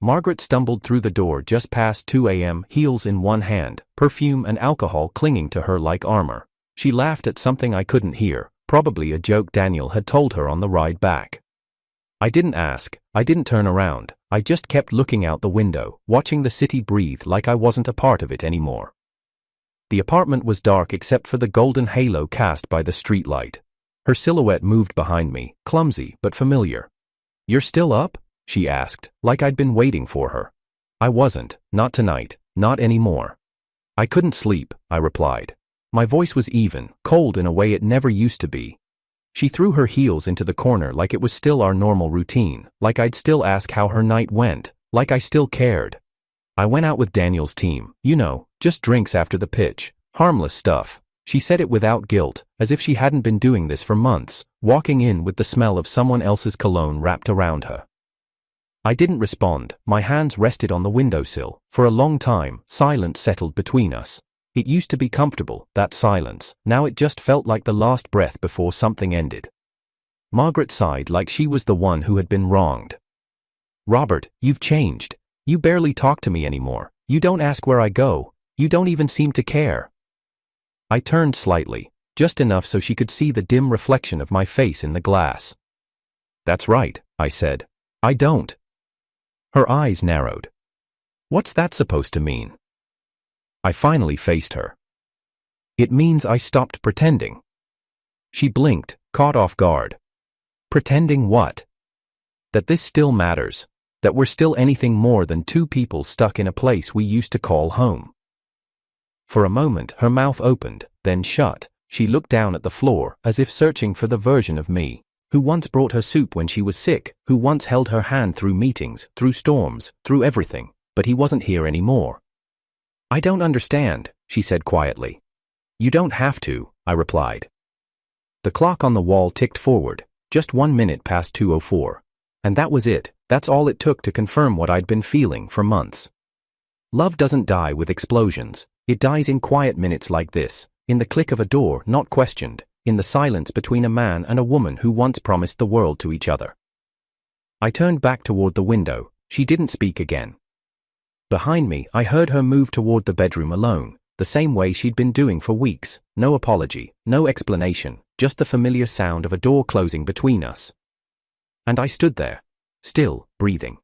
Margaret stumbled through the door just past 2 a.m., heels in one hand, perfume and alcohol clinging to her like armor. She laughed at something I couldn't hear, probably a joke Daniel had told her on the ride back. I didn't ask, I didn't turn around, I just kept looking out the window, watching the city breathe like I wasn't a part of it anymore. The apartment was dark except for the golden halo cast by the streetlight. Her silhouette moved behind me, clumsy but familiar. "You're still up?" she asked, like I'd been waiting for her. I wasn't, not tonight, not anymore. "I couldn't sleep," I replied. My voice was even, cold in a way it never used to be. She threw her heels into the corner like it was still our normal routine, like I'd still ask how her night went, like I still cared. "I went out with Daniel's team, you know, just drinks after the pitch, harmless stuff." She said it without guilt, as if she hadn't been doing this for months, walking in with the smell of someone else's cologne wrapped around her. I didn't respond, my hands rested on the windowsill. For a long time, silence settled between us. It used to be comfortable, that silence, now it just felt like the last breath before something ended. Margaret sighed like she was the one who had been wronged. "Robert, you've changed. You barely talk to me anymore, you don't ask where I go, you don't even seem to care." I turned slightly, just enough so she could see the dim reflection of my face in the glass. "That's right," I said. "I don't." Her eyes narrowed. "What's that supposed to mean?" I finally faced her. "It means I stopped pretending." She blinked, caught off guard. "Pretending what?" "That this still matters. That we're still anything more than two people stuck in a place we used to call home." For a moment her mouth opened, then shut. She looked down at the floor, as if searching for the version of me who once brought her soup when she was sick, who once held her hand through meetings, through storms, through everything, but he wasn't here anymore. "I don't understand," she said quietly. "You don't have to," I replied. The clock on the wall ticked forward, just 1 minute past 2:04. And that was it, that's all it took to confirm what I'd been feeling for months. Love doesn't die with explosions, it dies in quiet minutes like this, in the click of a door not questioned, in the silence between a man and a woman who once promised the world to each other. I turned back toward the window, she didn't speak again. Behind me, I heard her move toward the bedroom alone, the same way she'd been doing for weeks, no apology, no explanation, just the familiar sound of a door closing between us. And I stood there, still, breathing.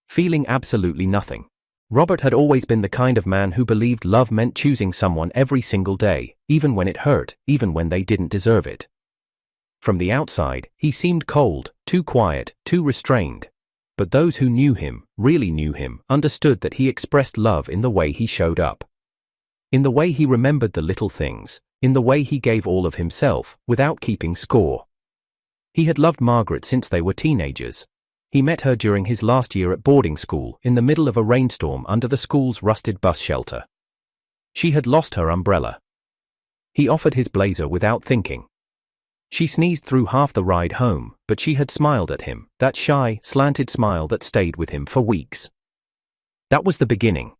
Feeling absolutely nothing. Robert had always been the kind of man who believed love meant choosing someone every single day, even when it hurt, even when they didn't deserve it. From the outside, he seemed cold, too quiet, too restrained. But those who knew him, really knew him, understood that he expressed love in the way he showed up. In the way he remembered the little things, in the way he gave all of himself, without keeping score. He had loved Margaret since they were teenagers. He met her during his last year at boarding school, in the middle of a rainstorm under the school's rusted bus shelter. She had lost her umbrella. He offered his blazer without thinking. She sneezed through half the ride home, but she had smiled at him, that shy, slanted smile that stayed with him for weeks. That was the beginning.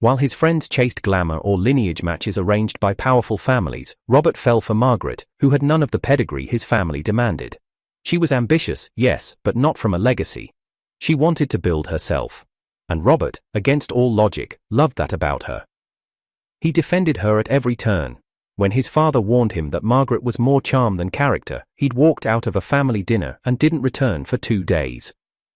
While his friends chased glamour or lineage matches arranged by powerful families, Robert fell for Margaret, who had none of the pedigree his family demanded. She was ambitious, yes, but not from a legacy. She wanted to build herself. And Robert, against all logic, loved that about her. He defended her at every turn. When his father warned him that Margaret was more charm than character, he'd walked out of a family dinner and didn't return for 2 days.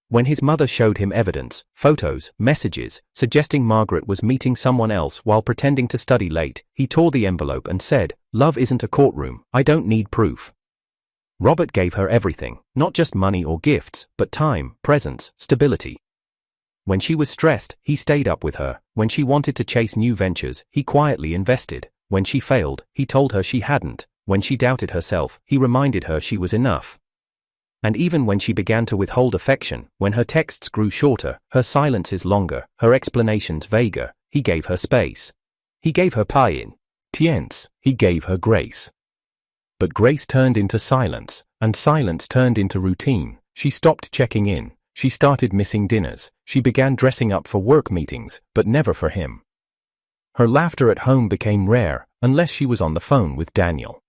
When his mother showed him evidence, photos, messages, suggesting Margaret was meeting someone else while pretending to study late, he tore the envelope and said, "Love isn't a courtroom, I don't need proof." Robert gave her everything, not just money or gifts, but time, presence, stability. When she was stressed, he stayed up with her. When she wanted to chase new ventures, he quietly invested. When she failed, he told her she hadn't. When she doubted herself, he reminded her she was enough. And even when she began to withhold affection, when her texts grew shorter, her silences longer, her explanations vaguer, he gave her space. He gave her patience. He gave her grace. But grace turned into silence, and silence turned into routine. She stopped checking in. She started missing dinners. She began dressing up for work meetings, but never for him. Her laughter at home became rare, unless she was on the phone with Daniel.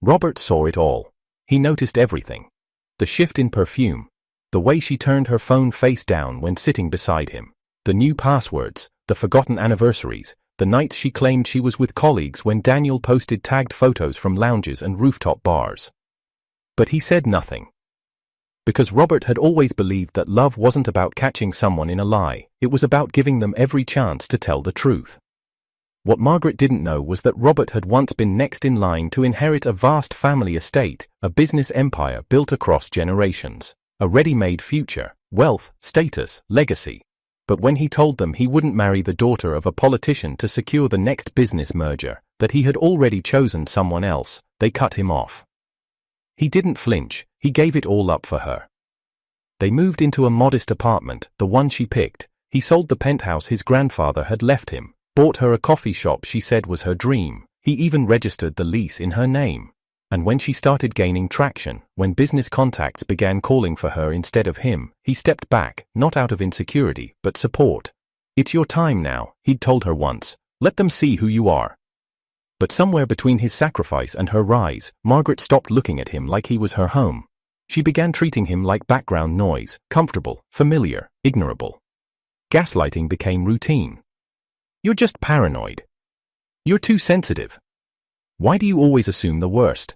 Robert saw it all. He noticed everything. The shift in perfume. The way she turned her phone face down when sitting beside him. The new passwords, the forgotten anniversaries, the nights she claimed she was with colleagues when Daniel posted tagged photos from lounges and rooftop bars. But he said nothing. Because Robert had always believed that love wasn't about catching someone in a lie, it was about giving them every chance to tell the truth. What Margaret didn't know was that Robert had once been next in line to inherit a vast family estate, a business empire built across generations, a ready-made future, wealth, status, legacy. But when he told them he wouldn't marry the daughter of a politician to secure the next business merger, that he had already chosen someone else, they cut him off. He didn't flinch, he gave it all up for her. They moved into a modest apartment, the one she picked. He sold the penthouse his grandfather had left him, bought her a coffee shop she said was her dream. He even registered the lease in her name. And when she started gaining traction, when business contacts began calling for her instead of him, he stepped back, not out of insecurity, but support. "It's your time now," he'd told her once. "Let them see who you are." But somewhere between his sacrifice and her rise, Margaret stopped looking at him like he was her home. She began treating him like background noise, comfortable, familiar, ignorable. Gaslighting became routine. "You're just paranoid. You're too sensitive. Why do you always assume the worst?"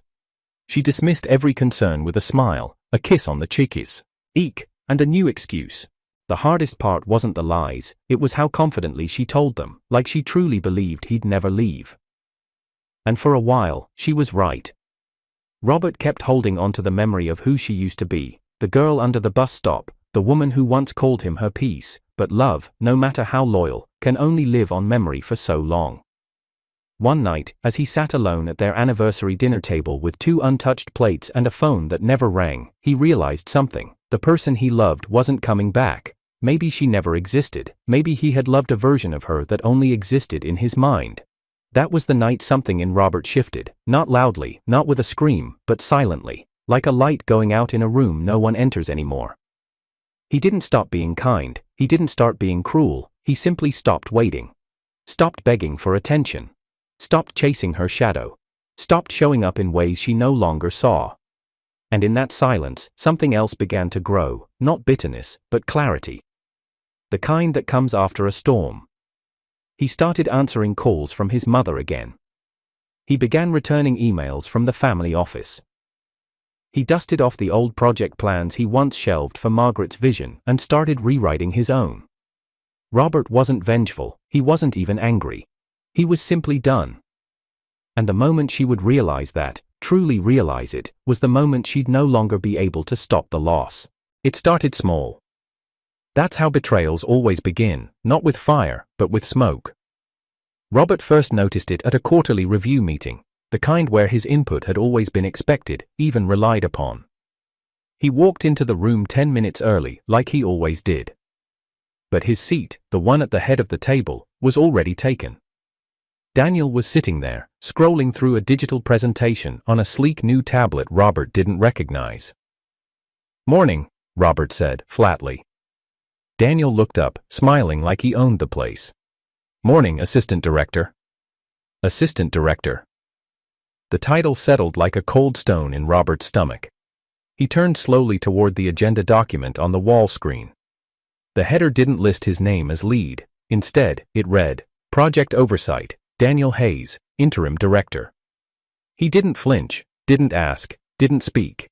She dismissed every concern with a smile, a kiss on the cheekies, eek, and a new excuse. The hardest part wasn't the lies, it was how confidently she told them, like she truly believed he'd never leave. And for a while, she was right. Robert kept holding on to the memory of who she used to be, the girl under the bus stop, the woman who once called him her peace, but love, no matter how loyal, can only live on memory for so long. One night, as he sat alone at their anniversary dinner table with 2 untouched plates and a phone that never rang, he realized something. The person he loved wasn't coming back. Maybe she never existed, maybe he had loved a version of her that only existed in his mind. That was the night something in Robert shifted, not loudly, not with a scream, but silently, like a light going out in a room no one enters anymore. He didn't stop being kind, he didn't start being cruel, he simply stopped waiting. Stopped begging for attention. Stopped chasing her shadow. Stopped showing up in ways she no longer saw. And in that silence, something else began to grow, not bitterness, but clarity. The kind that comes after a storm. He started answering calls from his mother again. He began returning emails from the family office. He dusted off the old project plans he once shelved for Margaret's vision and started rewriting his own. Robert wasn't vengeful, he wasn't even angry. He was simply done. And the moment she would realize that, truly realize it, was the moment she'd no longer be able to stop the loss. It started small. That's how betrayals always begin, not with fire, but with smoke. Robert first noticed it at a quarterly review meeting, the kind where his input had always been expected, even relied upon. He walked into the room 10 minutes early, like he always did. But his seat, the one at the head of the table, was already taken. Daniel was sitting there, scrolling through a digital presentation on a sleek new tablet Robert didn't recognize. "Morning," Robert said, flatly. Daniel looked up, smiling like he owned the place. "Morning, Assistant Director." Assistant Director. The title settled like a cold stone in Robert's stomach. He turned slowly toward the agenda document on the wall screen. The header didn't list his name as lead. Instead, it read, "Project Oversight, Daniel Hayes, Interim Director." He didn't flinch, didn't ask, didn't speak.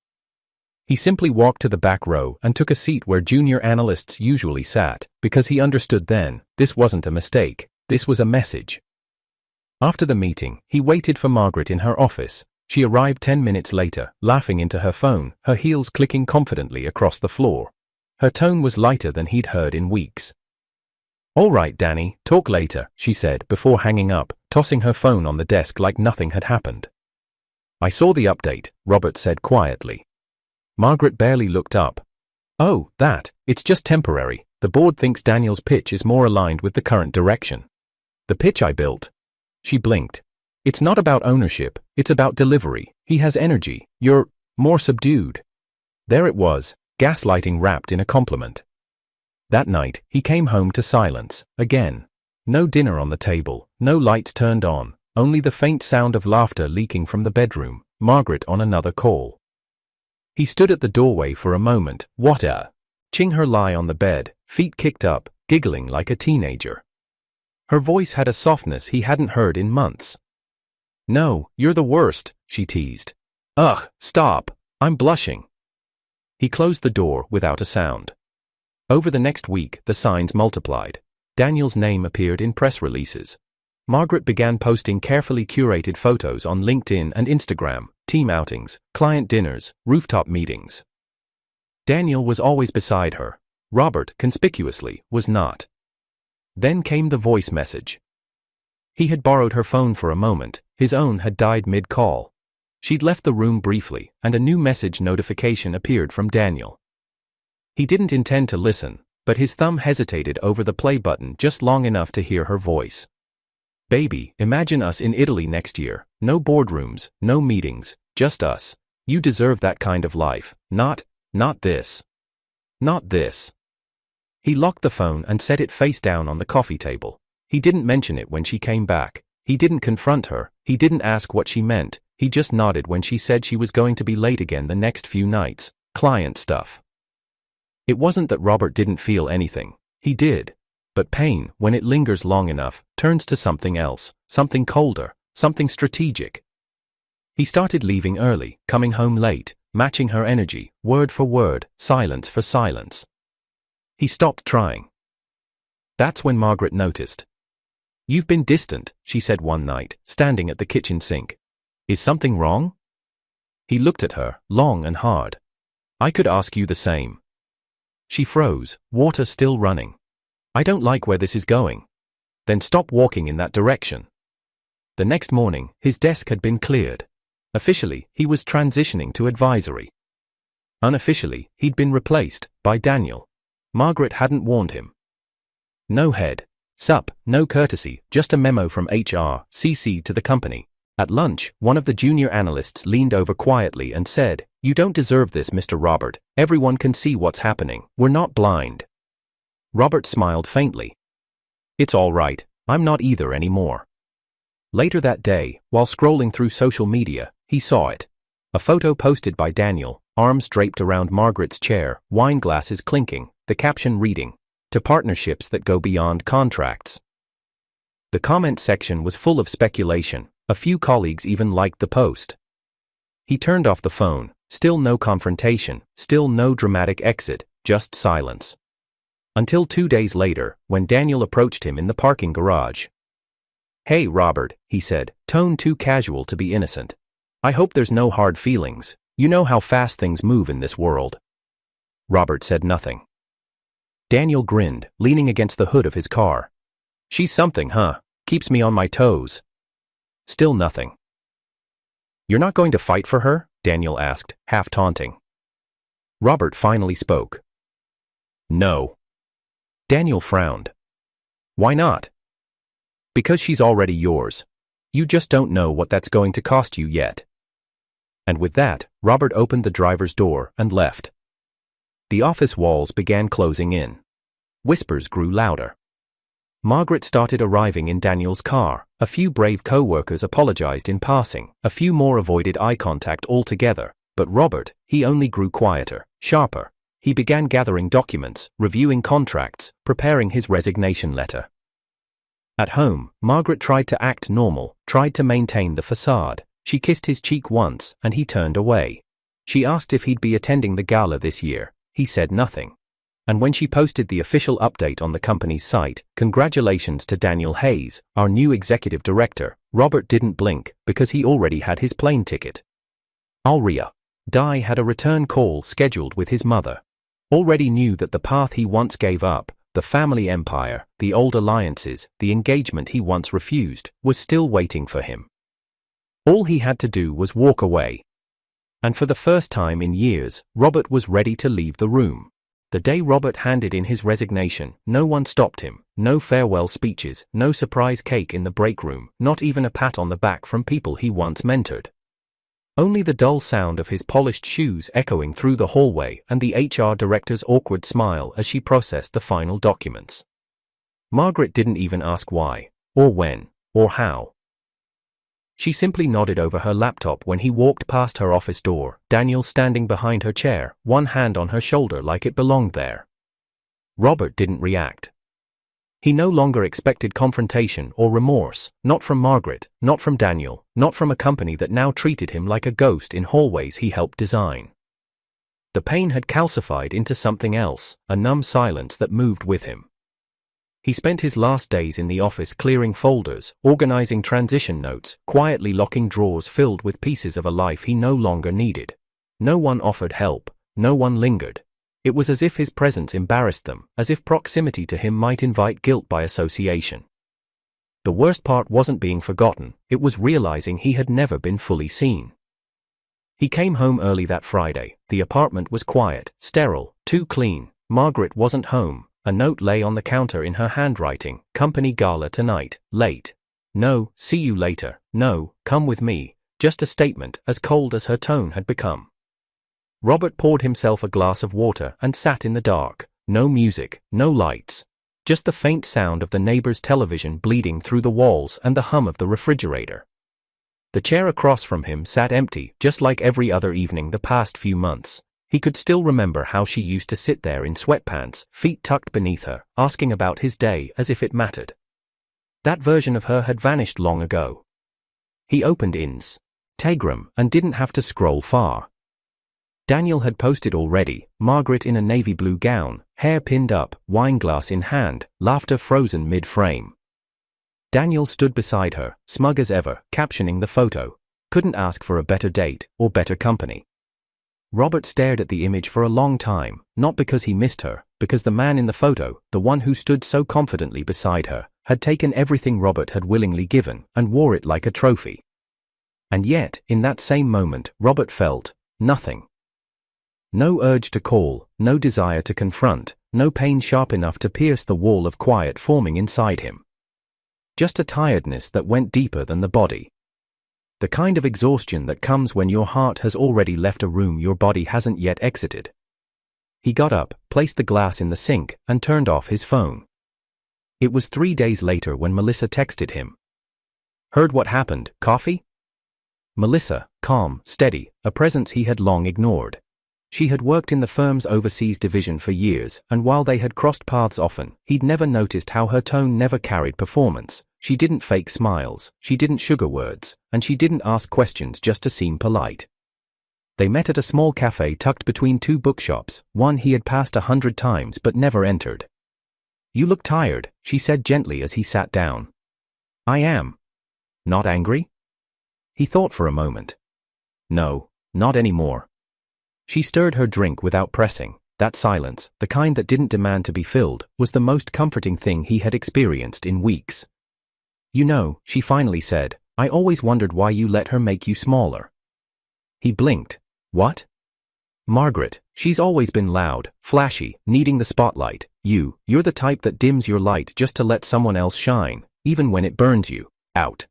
He simply walked to the back row and took a seat where junior analysts usually sat, because he understood then, this wasn't a mistake, this was a message. After the meeting, he waited for Margaret in her office. She arrived 10 minutes later, laughing into her phone, her heels clicking confidently across the floor. Her tone was lighter than he'd heard in weeks. "All right, Danny, talk later," she said before hanging up, tossing her phone on the desk like nothing had happened. "I saw the update," Robert said quietly. Margaret barely looked up. "Oh, it's just temporary. The board thinks Daniel's pitch is more aligned with the current direction." "The pitch I built?" She blinked. "It's not about ownership, it's about delivery. He has energy, you're more subdued." There it was, gaslighting wrapped in a compliment. That night, he came home to silence, again. No dinner on the table, no lights turned on, only the faint sound of laughter leaking from the bedroom, Margaret on another call. He stood at the doorway for a moment. What a Ching her lie on the bed, feet kicked up, giggling like a teenager. Her voice had a softness he hadn't heard in months. "No, you're the worst," she teased. "Ugh, stop, I'm blushing." He closed the door without a sound. Over the next week, the signs multiplied. Daniel's name appeared in press releases. Margaret began posting carefully curated photos on LinkedIn and Instagram, team outings, client dinners, rooftop meetings. Daniel was always beside her. Robert, conspicuously, was not. Then came the voice message. He had borrowed her phone for a moment, his own had died mid-call. She'd left the room briefly, and a new message notification appeared from Daniel. He didn't intend to listen, but his thumb hesitated over the play button just long enough to hear her voice. "Baby, imagine us in Italy next year. No boardrooms, no meetings, just us. You deserve that kind of life, not this. Not this." He locked the phone and set it face down on the coffee table. He didn't mention it when she came back. He didn't confront her. He didn't ask what she meant. He just nodded when she said she was going to be late again the next few nights. Client stuff. It wasn't that Robert didn't feel anything. He did. But pain, when it lingers long enough, turns to something else, something colder, something strategic. He started leaving early, coming home late, matching her energy, word for word, silence for silence. He stopped trying. That's when Margaret noticed. "You've been distant," she said one night, standing at the kitchen sink. "Is something wrong?" He looked at her, long and hard. "I could ask you the same." She froze, water still running. "I don't like where this is going." "Then stop walking in that direction." The next morning, his desk had been cleared. Officially, he was transitioning to advisory. Unofficially, he'd been replaced by Daniel. Margaret hadn't warned him. No head. Sup, no courtesy, just a memo from HR, CC'd to the company. At lunch, one of the junior analysts leaned over quietly and said, "You don't deserve this, Mr. Robert. Everyone can see what's happening. We're not blind." Robert smiled faintly. "It's all right. I'm not either anymore." Later that day, while scrolling through social media, he saw it. A photo posted by Daniel, arms draped around Margaret's chair, wine glasses clinking, the caption reading, "To partnerships that go beyond contracts." The comment section was full of speculation. A few colleagues even liked the post. He turned off the phone. Still no confrontation, still no dramatic exit, just silence. Until 2 days later, when Daniel approached him in the parking garage. "Hey, Robert," he said, tone too casual to be innocent. "I hope there's no hard feelings. You know how fast things move in this world." Robert said nothing. Daniel grinned, leaning against the hood of his car. "She's something, huh? Keeps me on my toes." Still nothing. "You're not going to fight for her?" Daniel asked, half taunting. Robert finally spoke. "No." Daniel frowned. "Why not?" "Because she's already yours. You just don't know what that's going to cost you yet." And with that, Robert opened the driver's door and left. The office walls began closing in. Whispers grew louder. Margaret started arriving in Daniel's car. A few brave co-workers apologized in passing. A few more avoided eye contact altogether. But Robert, he only grew quieter, sharper. He began gathering documents, reviewing contracts, preparing his resignation letter. At home, Margaret tried to act normal, tried to maintain the facade. She kissed his cheek once, and he turned away. She asked if he'd be attending the gala this year. He said nothing. And when she posted the official update on the company's site, "Congratulations to Daniel Hayes, our new executive director," Robert didn't blink, because he already had his plane ticket. Alria. Di had a return call scheduled with his mother. Already knew that the path he once gave up, the family empire, the old alliances, the engagement he once refused, was still waiting for him. All he had to do was walk away. And for the first time in years, Robert was ready to leave the room. The day Robert handed in his resignation, no one stopped him, no farewell speeches, no surprise cake in the break room, not even a pat on the back from people he once mentored. Only the dull sound of his polished shoes echoing through the hallway and the HR director's awkward smile as she processed the final documents. Margaret didn't even ask why, or when, or how. She simply nodded over her laptop when he walked past her office door, Daniel standing behind her chair, one hand on her shoulder like it belonged there. Robert didn't react. He no longer expected confrontation or remorse, not from Margaret, not from Daniel, not from a company that now treated him like a ghost in hallways he helped design. The pain had calcified into something else, a numb silence that moved with him. He spent his last days in the office clearing folders, organizing transition notes, quietly locking drawers filled with pieces of a life he no longer needed. No one offered help, no one lingered. It was as if his presence embarrassed them, as if proximity to him might invite guilt by association. The worst part wasn't being forgotten, it was realizing he had never been fully seen. He came home early that Friday. The apartment was quiet, sterile, too clean. Margaret wasn't home. A note lay on the counter in her handwriting, company gala tonight, late. No, see you later, no, come with me, just a statement as cold as her tone had become. Robert poured himself a glass of water and sat in the dark, no music, no lights. Just the faint sound of the neighbor's television bleeding through the walls and the hum of the refrigerator. The chair across from him sat empty, just like every other evening the past few months. He could still remember how she used to sit there in sweatpants, feet tucked beneath her, asking about his day as if it mattered. That version of her had vanished long ago. He opened Instagram and didn't have to scroll far. Daniel had posted already, Margaret in a navy blue gown, hair pinned up, wine glass in hand, laughter frozen mid-frame. Daniel stood beside her, smug as ever, captioning the photo. Couldn't ask for a better date or better company. Robert stared at the image for a long time, not because he missed her, because the man in the photo, the one who stood so confidently beside her, had taken everything Robert had willingly given and wore it like a trophy. And yet, in that same moment, Robert felt nothing. No urge to call, no desire to confront, no pain sharp enough to pierce the wall of quiet forming inside him. Just a tiredness that went deeper than the body. The kind of exhaustion that comes when your heart has already left a room your body hasn't yet exited. He got up, placed the glass in the sink, and turned off his phone. It was 3 days later when Melissa texted him. Heard what happened, coffee? Melissa, calm, steady, a presence he had long ignored. She had worked in the firm's overseas division for years, and while they had crossed paths often, he'd never noticed how her tone never carried performance. She didn't fake smiles, she didn't sugar words, and she didn't ask questions just to seem polite. They met at a small cafe tucked between two bookshops, one he had passed 100 times but never entered. You look tired, she said gently as he sat down. I am. Not angry? He thought for a moment. No, not anymore. She stirred her drink without pressing. That silence, the kind that didn't demand to be filled, was the most comforting thing he had experienced in weeks. You know, she finally said, I always wondered why you let her make you smaller. He blinked. What? Margaret, she's always been loud, flashy, needing the spotlight. You're the type that dims your light just to let someone else shine, even when it burns you out.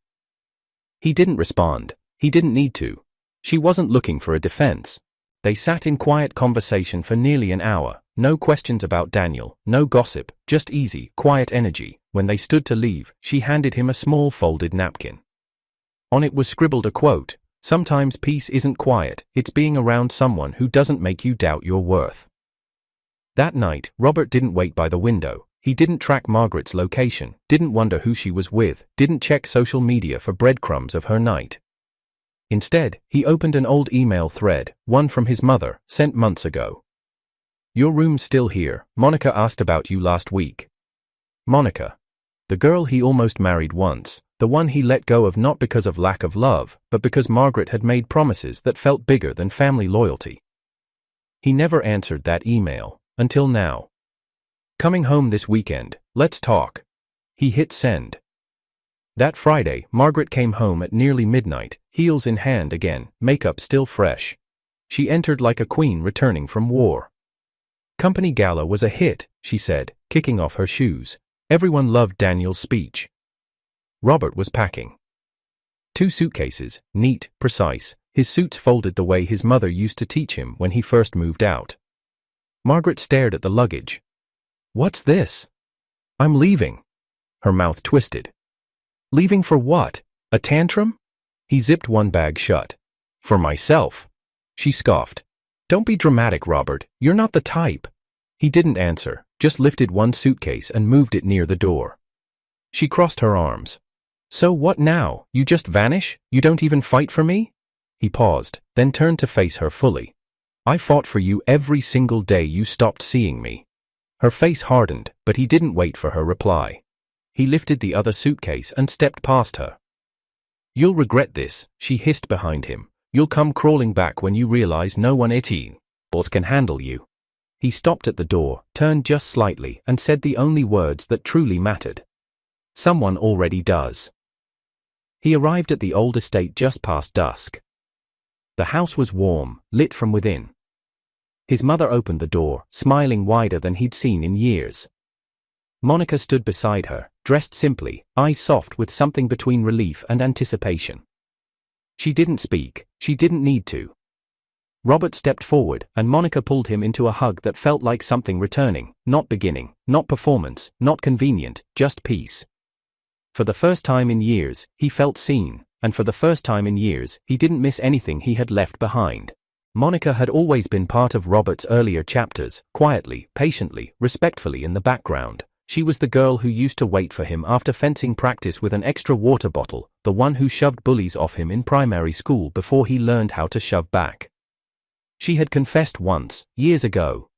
He didn't respond. He didn't need to. She wasn't looking for a defense. They sat in quiet conversation for nearly an hour, no questions about Daniel, no gossip, just easy, quiet energy. When they stood to leave, she handed him a small folded napkin. On it was scribbled a quote, sometimes peace isn't quiet, it's being around someone who doesn't make you doubt your worth. That night, Robert didn't wait by the window. He didn't track Margaret's location, didn't wonder who she was with, didn't check social media for breadcrumbs of her night. Instead, he opened an old email thread, one from his mother, sent months ago. Your room's still here. Monica asked about you last week. Monica. The girl he almost married once, the one he let go of not because of lack of love, but because Margaret had made promises that felt bigger than family loyalty. He never answered that email, until now. Coming home this weekend, let's talk. He hit send. That Friday, Margaret came home at nearly midnight, heels in hand again, makeup still fresh. She entered like a queen returning from war. Company gala was a hit, she said, kicking off her shoes. Everyone loved Daniel's speech. Robert was packing. 2 suitcases, neat, precise, his suits folded the way his mother used to teach him when he first moved out. Margaret stared at the luggage. What's this? I'm leaving. Her mouth twisted. Leaving for what? A tantrum? He zipped one bag shut. For myself. She scoffed. Don't be dramatic, Robert, you're not the type. He didn't answer, just lifted one suitcase and moved it near the door. She crossed her arms. So what now, you just vanish? You don't even fight for me? He paused, then turned to face her fully. I fought for you every single day you stopped seeing me. Her face hardened, but he didn't wait for her reply. He lifted the other suitcase and stepped past her. You'll regret this, she hissed behind him. You'll come crawling back when you realize no one else can handle you. He stopped at the door, turned just slightly, and said the only words that truly mattered. Someone already does. He arrived at the old estate just past dusk. The house was warm, lit from within. His mother opened the door, smiling wider than he'd seen in years. Monica stood beside her, dressed simply, eyes soft with something between relief and anticipation. She didn't speak, she didn't need to. Robert stepped forward, and Monica pulled him into a hug that felt like something returning, not beginning, not performance, not convenient, just peace. For the first time in years, he felt seen, and for the first time in years, he didn't miss anything he had left behind. Monica had always been part of Robert's earlier chapters, quietly, patiently, respectfully in the background. She was the girl who used to wait for him after fencing practice with an extra water bottle, the one who shoved bullies off him in primary school before he learned how to shove back. She had confessed once, years ago.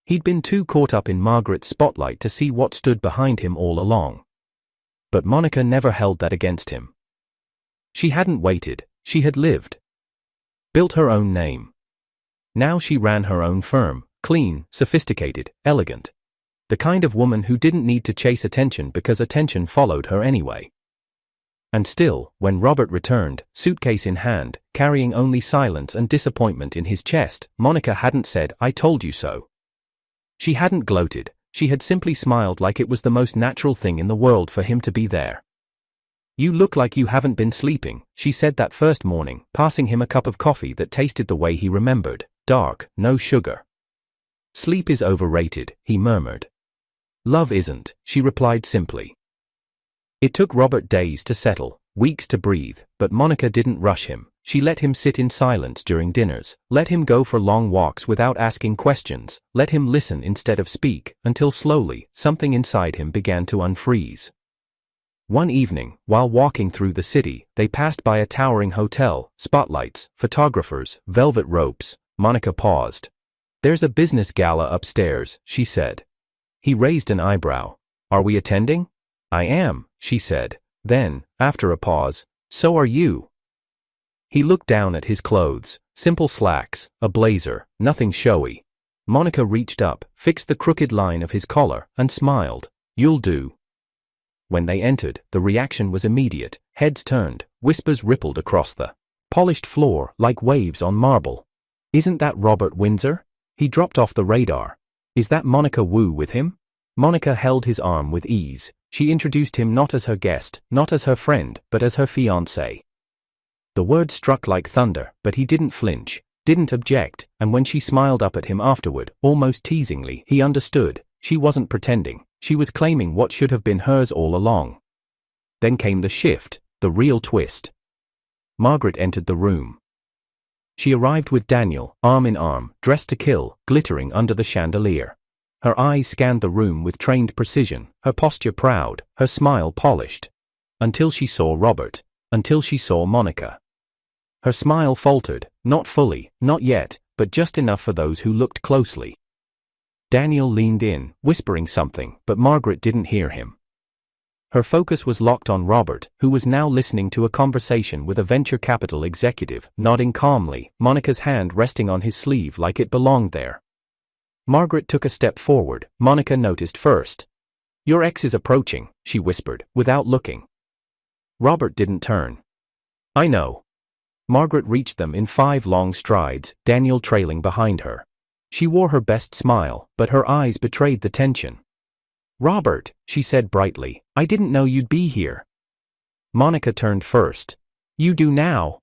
He'd been too caught up in Margaret's spotlight to see what stood behind him all along. But Monica never held that against him. She hadn't waited, she had lived. Built her own name. Now she ran her own firm, clean, sophisticated, elegant. The kind of woman who didn't need to chase attention because attention followed her anyway. And still, when Robert returned, suitcase in hand, carrying only silence and disappointment in his chest, Monica hadn't said, "I told you so." She hadn't gloated, she had simply smiled like it was the most natural thing in the world for him to be there. "You look like you haven't been sleeping," she said that first morning, passing him a cup of coffee that tasted the way he remembered, dark, no sugar. "Sleep is overrated," he murmured. "Love isn't," she replied simply. It took Robert days to settle, weeks to breathe, but Monica didn't rush him. She let him sit in silence during dinners, let him go for long walks without asking questions, let him listen instead of speak, until slowly, something inside him began to unfreeze. One evening, while walking through the city, they passed by a towering hotel, spotlights, photographers, velvet ropes. Monica paused. "There's a business gala upstairs," she said. He raised an eyebrow. "Are we attending?" "I am," she said. Then, after a pause, "So are you." He looked down at his clothes, simple slacks, a blazer, nothing showy. Monica reached up, fixed the crooked line of his collar, and smiled. "You'll do." When they entered, the reaction was immediate. Heads turned, whispers rippled across the polished floor like waves on marble. "Isn't that Robert Windsor?" He dropped off the radar. "Is that Monica Wu with him?" Monica held his arm with ease. She introduced him not as her guest, not as her friend, but as her fiancé. The word struck like thunder, but he didn't flinch, didn't object, and when she smiled up at him afterward, almost teasingly, he understood. She wasn't pretending, she was claiming what should have been hers all along. Then came the shift, the real twist. Margaret entered the room. She arrived with Daniel, arm in arm, dressed to kill, glittering under the chandelier. Her eyes scanned the room with trained precision, her posture proud, her smile polished. Until she saw Robert. Until she saw Monica. Her smile faltered, not fully, not yet, but just enough for those who looked closely. Daniel leaned in, whispering something, but Margaret didn't hear him. Her focus was locked on Robert, who was now listening to a conversation with a venture capital executive, nodding calmly, Monica's hand resting on his sleeve like it belonged there. Margaret took a step forward. Monica noticed first. "Your ex is approaching," she whispered, without looking. Robert didn't turn. "I know." Margaret reached them in 5 long strides, Daniel trailing behind her. She wore her best smile, but her eyes betrayed the tension. "Robert," she said brightly, "I didn't know you'd be here." Monica turned first. "You do now."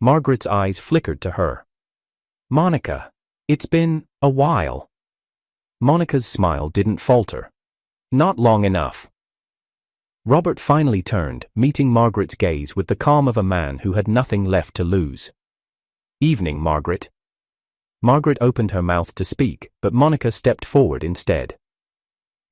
Margaret's eyes flickered to her. "Monica. It's been a while." Monica's smile didn't falter. "Not long enough." Robert finally turned, meeting Margaret's gaze with the calm of a man who had nothing left to lose. "Evening, Margaret." Margaret opened her mouth to speak, but Monica stepped forward instead.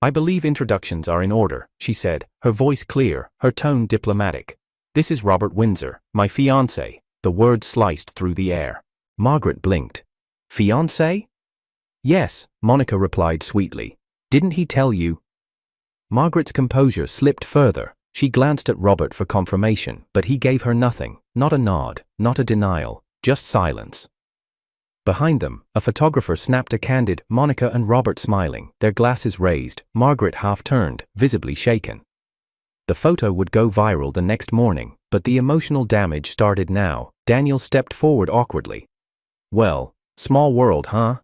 "I believe introductions are in order," she said, her voice clear, her tone diplomatic. "This is Robert Windsor, my fiancé." The words sliced through the air. Margaret blinked. "Fiancé?" "Yes," Monica replied sweetly. "Didn't he tell you?" Margaret's composure slipped further. She glanced at Robert for confirmation, but he gave her nothing, not a nod, not a denial, just silence. Behind them, a photographer snapped a candid, Monica and Robert smiling, their glasses raised, Margaret half-turned, visibly shaken. The photo would go viral the next morning, but the emotional damage started now. Daniel stepped forward awkwardly. "Well, small world, huh?"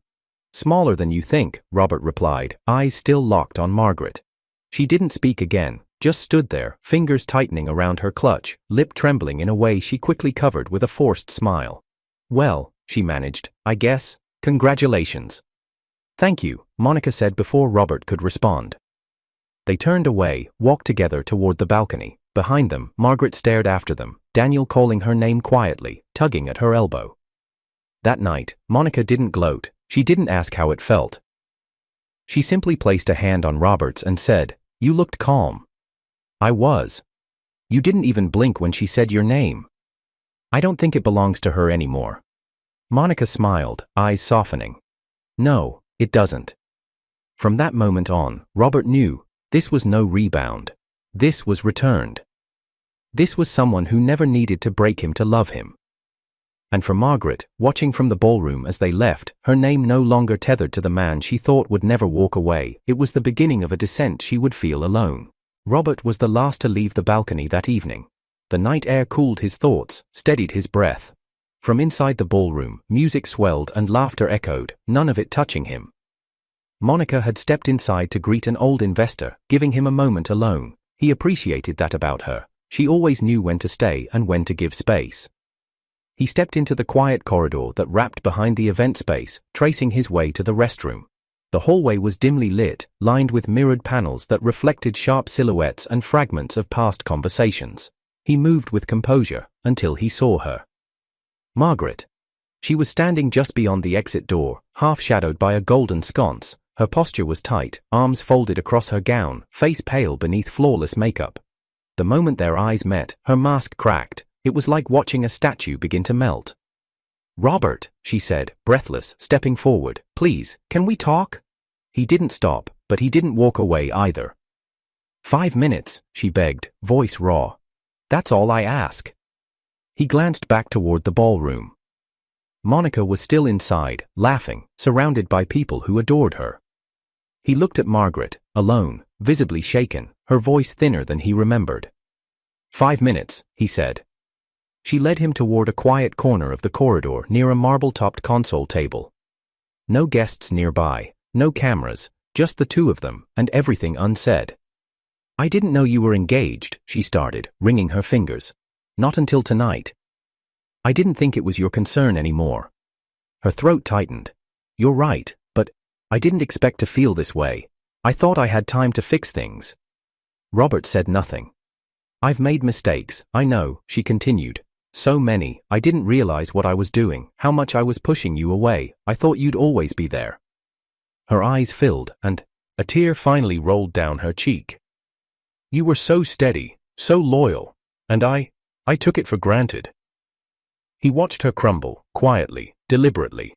"Smaller than you think," Robert replied, eyes still locked on Margaret. She didn't speak again, just stood there, fingers tightening around her clutch, lip trembling in a way she quickly covered with a forced smile. "Well," she managed, "I guess. Congratulations." "Thank you," Monica said before Robert could respond. They turned away, walked together toward the balcony. Behind them, Margaret stared after them, Daniel calling her name quietly, tugging at her elbow. That night, Monica didn't gloat. She didn't ask how it felt. She simply placed a hand on Robert's and said, "You looked calm." "I was." "You didn't even blink when she said your name." "I don't think it belongs to her anymore." Monica smiled, eyes softening. "No, it doesn't." From that moment on, Robert knew, this was no rebound. This was returned. This was someone who never needed to break him to love him. And for Margaret, watching from the ballroom as they left, her name no longer tethered to the man she thought would never walk away, it was the beginning of a descent she would feel alone. Robert was the last to leave the balcony that evening. The night air cooled his thoughts, steadied his breath. From inside the ballroom, music swelled and laughter echoed, none of it touching him. Monica had stepped inside to greet an old investor, giving him a moment alone. He appreciated that about her. She always knew when to stay and when to give space. He stepped into the quiet corridor that wrapped behind the event space, tracing his way to the restroom. The hallway was dimly lit, lined with mirrored panels that reflected sharp silhouettes and fragments of past conversations. He moved with composure, until he saw her. Margaret. She was standing just beyond the exit door, half shadowed by a golden sconce. Her posture was tight, arms folded across her gown, face pale beneath flawless makeup. The moment their eyes met, her mask cracked. It was like watching a statue begin to melt. "Robert," she said, breathless, stepping forward, "please, can we talk?" He didn't stop, but he didn't walk away either. "5 minutes," she begged, voice raw. "That's all I ask." He glanced back toward the ballroom. Monica was still inside, laughing, surrounded by people who adored her. He looked at Margaret, alone, visibly shaken, her voice thinner than he remembered. 5 minutes, he said. She led him toward a quiet corner of the corridor near a marble-topped console table. No guests nearby, no cameras, just the two of them, and everything unsaid. "I didn't know you were engaged," she started, wringing her fingers. "Not until tonight. I didn't think it was your concern anymore." Her throat tightened. "You're right, but I didn't expect to feel this way. I thought I had time to fix things." Robert said nothing. "I've made mistakes, I know," she continued. "So many, I didn't realize what I was doing, how much I was pushing you away. I thought you'd always be there." Her eyes filled, and a tear finally rolled down her cheek. "You were so steady, so loyal, and I took it for granted." He watched her crumble, quietly, deliberately.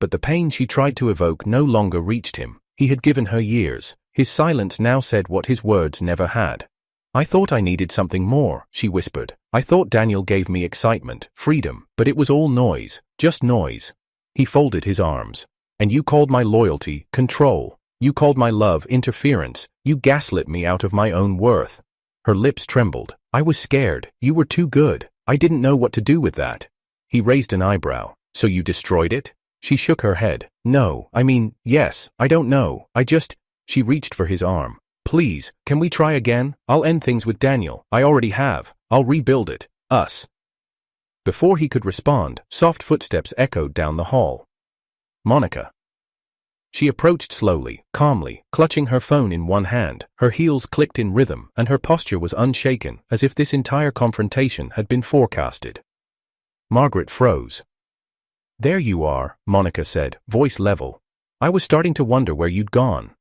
But the pain she tried to evoke no longer reached him. He had given her years. His silence now said what his words never had. "I thought I needed something more," she whispered. "I thought Daniel gave me excitement, freedom, but it was all noise, just noise." He folded his arms. "And you called my loyalty control. You called my love interference. You gaslit me out of my own worth." Her lips trembled. "I was scared. You were too good. I didn't know what to do with that." He raised an eyebrow. "So you destroyed it?" She shook her head. "No, I mean, yes, I don't know. I just..." She reached for his arm. "Please, can we try again? I'll end things with Daniel. I already have. I'll rebuild it. Us." Before he could respond, soft footsteps echoed down the hall. "Monica." She approached slowly, calmly, clutching her phone in one hand. Her heels clicked in rhythm, and her posture was unshaken, as if this entire confrontation had been forecasted. Margaret froze. "There you are," Monica said, voice level. "I was starting to wonder where you'd gone."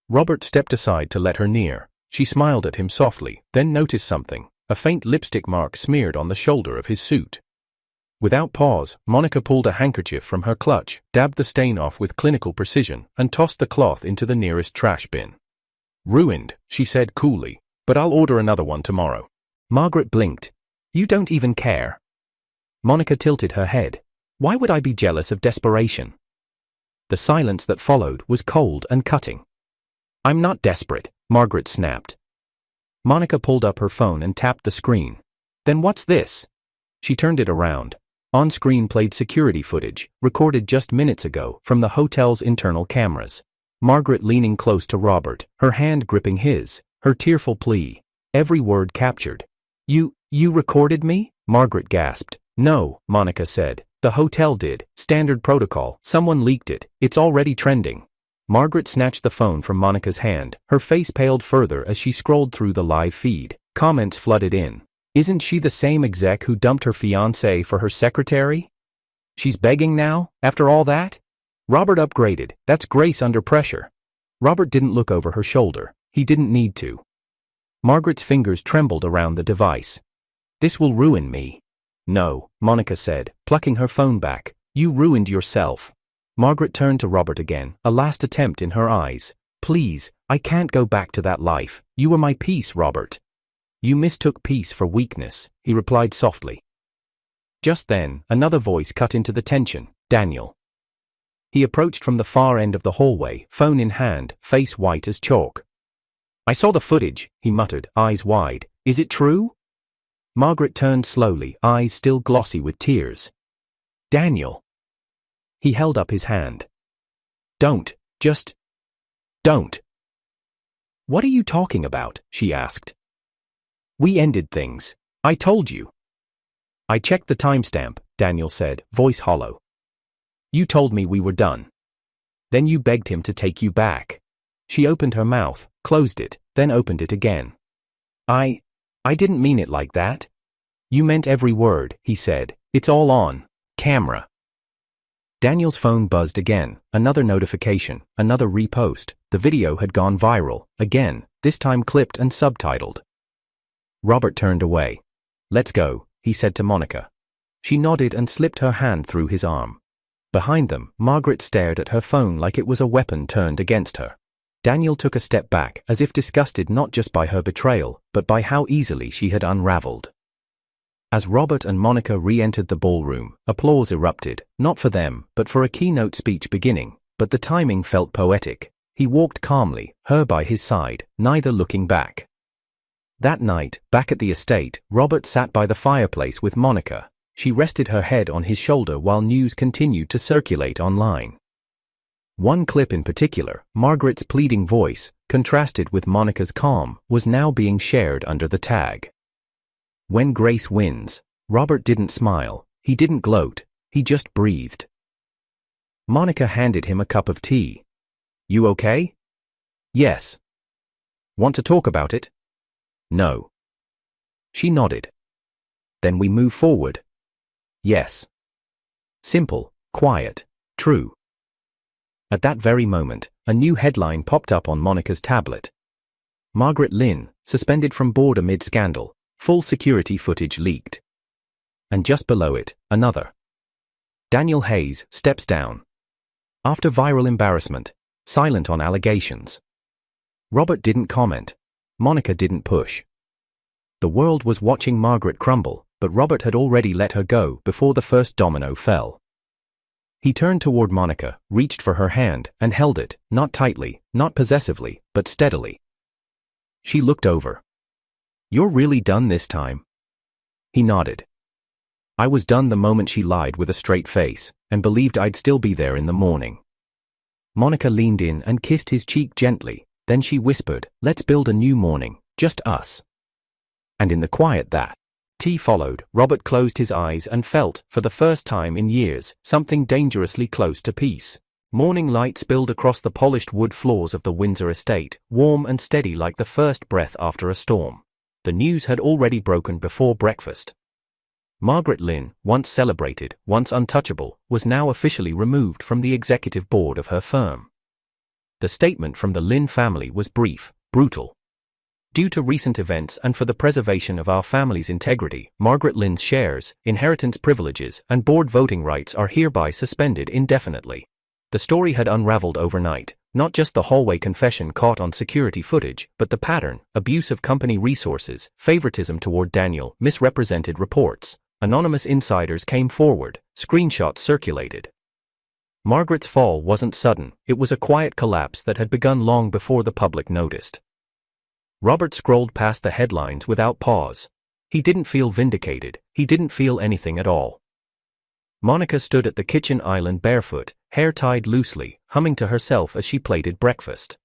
Robert stepped aside to let her near. She smiled at him softly, then noticed something, a faint lipstick mark smeared on the shoulder of his suit. Without pause, Monica pulled a handkerchief from her clutch, dabbed the stain off with clinical precision, and tossed the cloth into the nearest trash bin. "Ruined," she said coolly, "but I'll order another one tomorrow." Margaret blinked. "You don't even care." Monica tilted her head. "Why would I be jealous of desperation?" The silence that followed was cold and cutting. "I'm not desperate," Margaret snapped. Monica pulled up her phone and tapped the screen. "Then what's this?" She turned it around. On screen played security footage, recorded just minutes ago, from the hotel's internal cameras. Margaret leaning close to Robert, her hand gripping his, her tearful plea. Every word captured. You recorded me?" Margaret gasped. "No," Monica said. "The hotel did. Standard protocol. Someone leaked it. It's already trending." Margaret snatched the phone from Monica's hand. Her face paled further as she scrolled through the live feed. Comments flooded in. "Isn't she the same exec who dumped her fiancé for her secretary? She's begging now, after all that? Robert upgraded. That's grace under pressure." Robert didn't look over her shoulder. He didn't need to. Margaret's fingers trembled around the device. "This will ruin me." "No," Monica said, plucking her phone back. "You ruined yourself." Margaret turned to Robert again, a last attempt in her eyes. "Please, I can't go back to that life. You were my peace, Robert." "You mistook peace for weakness," he replied softly. Just then, another voice cut into the tension. Daniel. He approached from the far end of the hallway, phone in hand, face white as chalk. "I saw the footage," he muttered, eyes wide. "Is it true?" Margaret turned slowly, eyes still glossy with tears. "Daniel." He held up his hand. "Don't. Just don't." "What are you talking about?" she asked. "We ended things. I told you." "I checked the timestamp," Daniel said, voice hollow. "You told me we were done. Then you begged him to take you back." She opened her mouth, closed it, then opened it again. I didn't mean it like that." "You meant every word," he said. "It's all on camera." Daniel's phone buzzed again, another notification, another repost. The video had gone viral, again, this time clipped and subtitled. Robert turned away. "Let's go," he said to Monica. She nodded and slipped her hand through his arm. Behind them, Margaret stared at her phone like it was a weapon turned against her. Daniel took a step back, as if disgusted not just by her betrayal, but by how easily she had unraveled. As Robert and Monica re-entered the ballroom, applause erupted, not for them, but for a keynote speech beginning, but the timing felt poetic. He walked calmly, her by his side, neither looking back. That night, back at the estate, Robert sat by the fireplace with Monica. She rested her head on his shoulder while news continued to circulate online. One clip in particular, Margaret's pleading voice, contrasted with Monica's calm, was now being shared under the tag. "When grace wins." Robert didn't smile, he didn't gloat, he just breathed. Monica handed him a cup of tea. "You okay?" "Yes." "Want to talk about it?" "No." She nodded. "Then we move forward?" "Yes." Simple, quiet, true. At that very moment, a new headline popped up on Monica's tablet. Margaret Lynn, suspended from board amid scandal, full security footage leaked. And just below it, another. Daniel Hayes steps down. After viral embarrassment, silent on allegations. Robert didn't comment. Monica didn't push. The world was watching Margaret crumble, but Robert had already let her go before the first domino fell. He turned toward Monica, reached for her hand, and held it, not tightly, not possessively, but steadily. She looked over. "You're really done this time?" He nodded. "I was done the moment she lied with a straight face, and believed I'd still be there in the morning." Monica leaned in and kissed his cheek gently, then she whispered, "Let's build a new morning, just us." And in the quiet that tea followed, Robert closed his eyes and felt, for the first time in years, something dangerously close to peace. Morning light spilled across the polished wood floors of the Windsor estate, warm and steady like the first breath after a storm. The news had already broken before breakfast. Margaret Lynn, once celebrated, once untouchable, was now officially removed from the executive board of her firm. The statement from the Lynn family was brief, brutal. Due to recent events and for the preservation of our family's integrity, Margaret Lynn's shares, inheritance privileges, and board voting rights are hereby suspended indefinitely. The story had unraveled overnight, not just the hallway confession caught on security footage, but the pattern: abuse of company resources, favoritism toward Daniel, misrepresented reports. Anonymous insiders came forward, screenshots circulated. Margaret's fall wasn't sudden, it was a quiet collapse that had begun long before the public noticed. Robert scrolled past the headlines without pause. He didn't feel vindicated, he didn't feel anything at all. Monica stood at the kitchen island barefoot, hair tied loosely, humming to herself as she plated breakfast.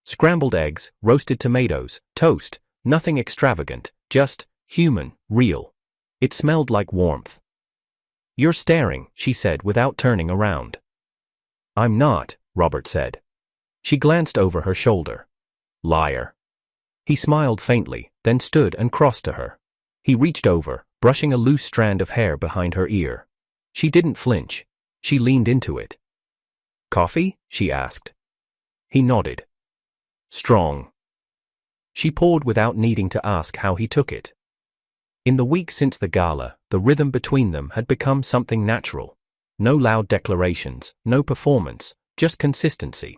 Scrambled eggs, roasted tomatoes, toast, nothing extravagant, just human, real. It smelled like warmth. "You're staring," she said without turning around. "I'm not," Robert said. She glanced over her shoulder. "Liar." He smiled faintly, then stood and crossed to her. He reached over, brushing a loose strand of hair behind her ear. She didn't flinch. She leaned into it. "Coffee?" she asked. He nodded. "Strong." She poured without needing to ask how he took it. In the weeks since the gala, the rhythm between them had become something natural. No loud declarations, no performance, just consistency.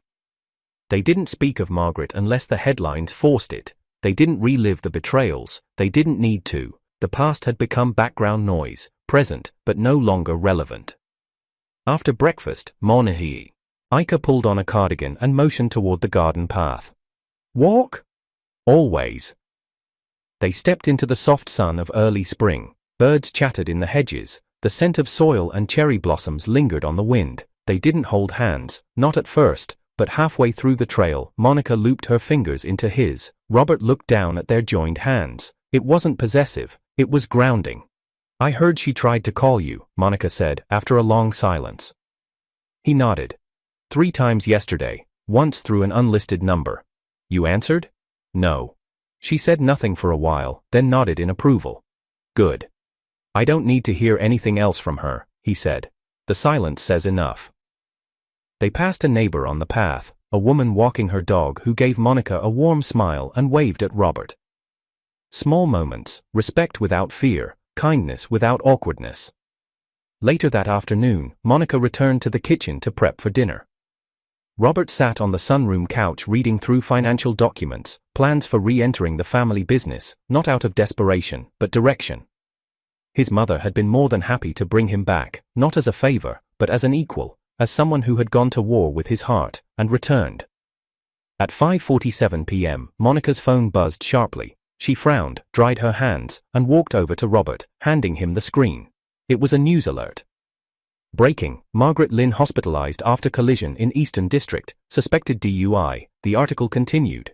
They didn't speak of Margaret unless the headlines forced it. They didn't relive the betrayals, they didn't need to. The past had become background noise, present, but no longer relevant. After breakfast, Ika pulled on a cardigan and motioned toward the garden path. "Walk?" "Always." They stepped into the soft sun of early spring. Birds chattered in the hedges, the scent of soil and cherry blossoms lingered on the wind. They didn't hold hands, not at first, but halfway through the trail, Monica looped her fingers into his. Robert looked down at their joined hands. It wasn't possessive, it was grounding. "I heard she tried to call you," Monica said, after a long silence. He nodded. 3 times yesterday, once through an unlisted number. "You answered?" "No." She said nothing for a while, then nodded in approval. "Good. I don't need to hear anything else from her," he said. "The silence says enough." They passed a neighbor on the path, a woman walking her dog who gave Monica a warm smile and waved at Robert. Small moments, respect without fear, kindness without awkwardness. Later that afternoon, Monica returned to the kitchen to prep for dinner. Robert sat on the sunroom couch reading through financial documents, plans for re-entering the family business, not out of desperation, but direction. His mother had been more than happy to bring him back, not as a favor, but as an equal, as someone who had gone to war with his heart, and returned. At 5:47 p.m., Monica's phone buzzed sharply. She frowned, dried her hands, and walked over to Robert, handing him the screen. It was a news alert. Breaking: Margaret Lynn hospitalized after collision in Eastern District, suspected DUI, the article continued.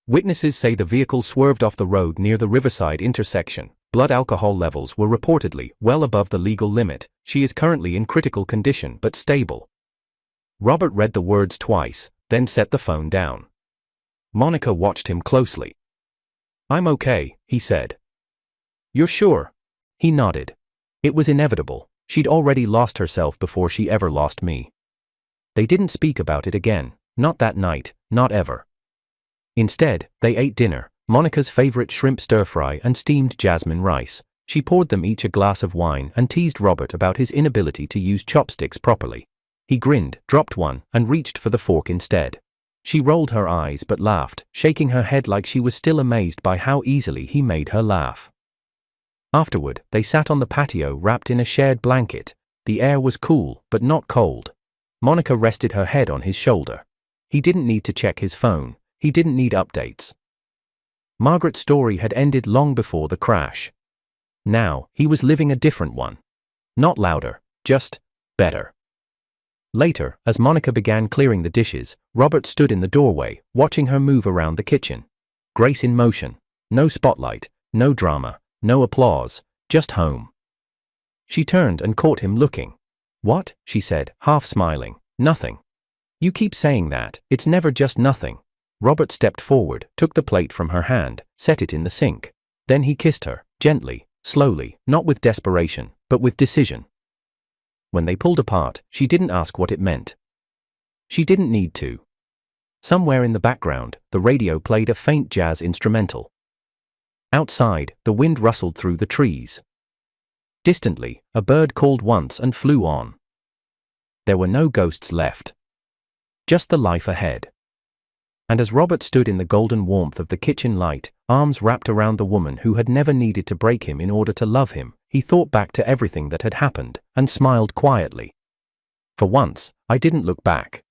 Witnesses say the vehicle swerved off the road near the Riverside intersection. Blood alcohol levels were reportedly well above the legal limit. She is currently in critical condition but stable. Robert read the words twice, then set the phone down. Monica watched him closely. "I'm okay," he said. "You're sure?" He nodded. It was inevitable. She'd already lost herself before she ever lost me. They didn't speak about it again, not that night, not ever. Instead, they ate dinner, Monica's favorite shrimp stir-fry and steamed jasmine rice. She poured them each a glass of wine and teased Robert about his inability to use chopsticks properly. He grinned, dropped one, and reached for the fork instead. She rolled her eyes but laughed, shaking her head like she was still amazed by how easily he made her laugh. Afterward, they sat on the patio wrapped in a shared blanket. The air was cool, but not cold. Monica rested her head on his shoulder. He didn't need to check his phone. He didn't need updates. Margaret's story had ended long before the crash. Now, he was living a different one. Not louder, just better. Later, as Monica began clearing the dishes, Robert stood in the doorway, watching her move around the kitchen. Grace in motion. No spotlight, no drama, no applause, just home. She turned and caught him looking. "What?" she said, half smiling. Nothing. You keep saying that, it's never just nothing. Robert stepped forward, took the plate from her hand, set it in the sink. Then he kissed her, gently, slowly, not with desperation, but with decision. When they pulled apart, she didn't ask what it meant. She didn't need to. Somewhere in the background, the radio played a faint jazz instrumental. Outside, the wind rustled through the trees. Distantly, a bird called once and flew on. There were no ghosts left. Just the life ahead. And as Robert stood in the golden warmth of the kitchen light, arms wrapped around the woman who had never needed to break him in order to love him, he thought back to everything that had happened, and smiled quietly. For once, I didn't look back.